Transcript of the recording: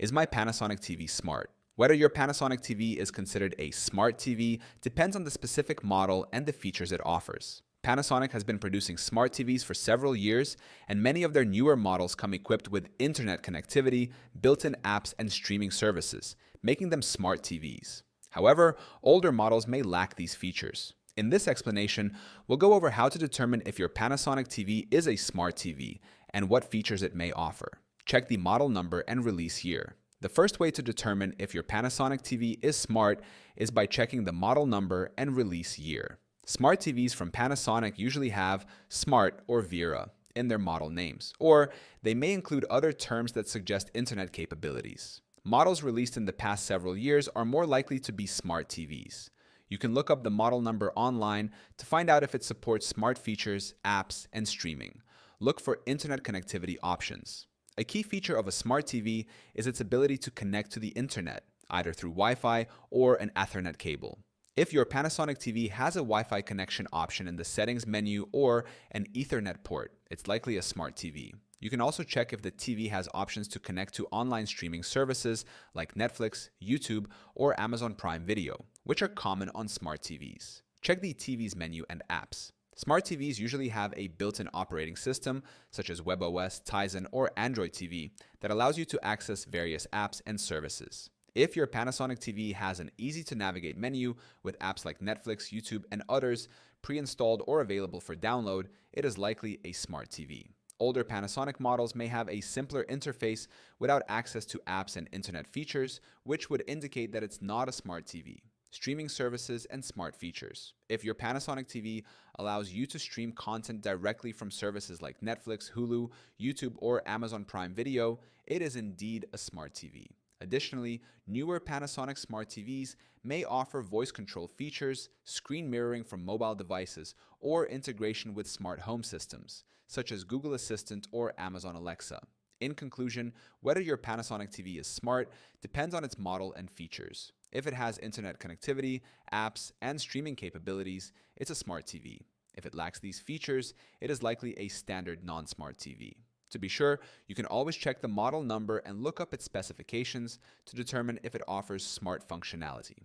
Is my Panasonic TV smart? Whether your Panasonic TV is considered a smart TV depends on the specific model and the features it offers. Panasonic has been producing smart TVs for several years, and many of their newer models come equipped with internet connectivity, built-in apps, and streaming services, making them smart TVs. However, older models may lack these features. In this explanation, we'll go over how to determine if your Panasonic TV is a smart TV and what features it may offer. Check the model number and release year. The first way to determine if your Panasonic TV is smart is by checking the model number and release year. Smart TVs from Panasonic usually have Smart or Vera in their model names, or they may include other terms that suggest internet capabilities. Models released in the past several years are more likely to be smart TVs. You can look up the model number online to find out if it supports smart features, apps, and streaming. Look for internet connectivity options. A key feature of a smart TV is its ability to connect to the internet, either through Wi-Fi or an Ethernet cable. If your Panasonic TV has a Wi-Fi connection option in the settings menu or an Ethernet port, it's likely a smart TV. You can also check if the TV has options to connect to online streaming services like Netflix, YouTube, or Amazon Prime Video, which are common on smart TVs. Check the TV's menu and apps. Smart TVs usually have a built-in operating system, such as WebOS, Tizen, or Android TV, that allows you to access various apps and services. If your Panasonic TV has an easy-to-navigate menu with apps like Netflix, YouTube, and others pre-installed or available for download, it is likely a smart TV. Older Panasonic models may have a simpler interface without access to apps and internet features, which would indicate that it's not a smart TV. Streaming services and smart features. If your Panasonic TV allows you to stream content directly from services like Netflix, Hulu, YouTube, or Amazon Prime Video, it is indeed a smart TV. Additionally, newer Panasonic smart TVs may offer voice control features, screen mirroring from mobile devices, or integration with smart home systems, such as Google Assistant or Amazon Alexa. In conclusion, whether your Panasonic TV is smart depends on its model and features. If it has internet connectivity, apps, and streaming capabilities, it's a smart TV. If it lacks these features, it is likely a standard non-smart TV. To be sure, you can always check the model number and look up its specifications to determine if it offers smart functionality.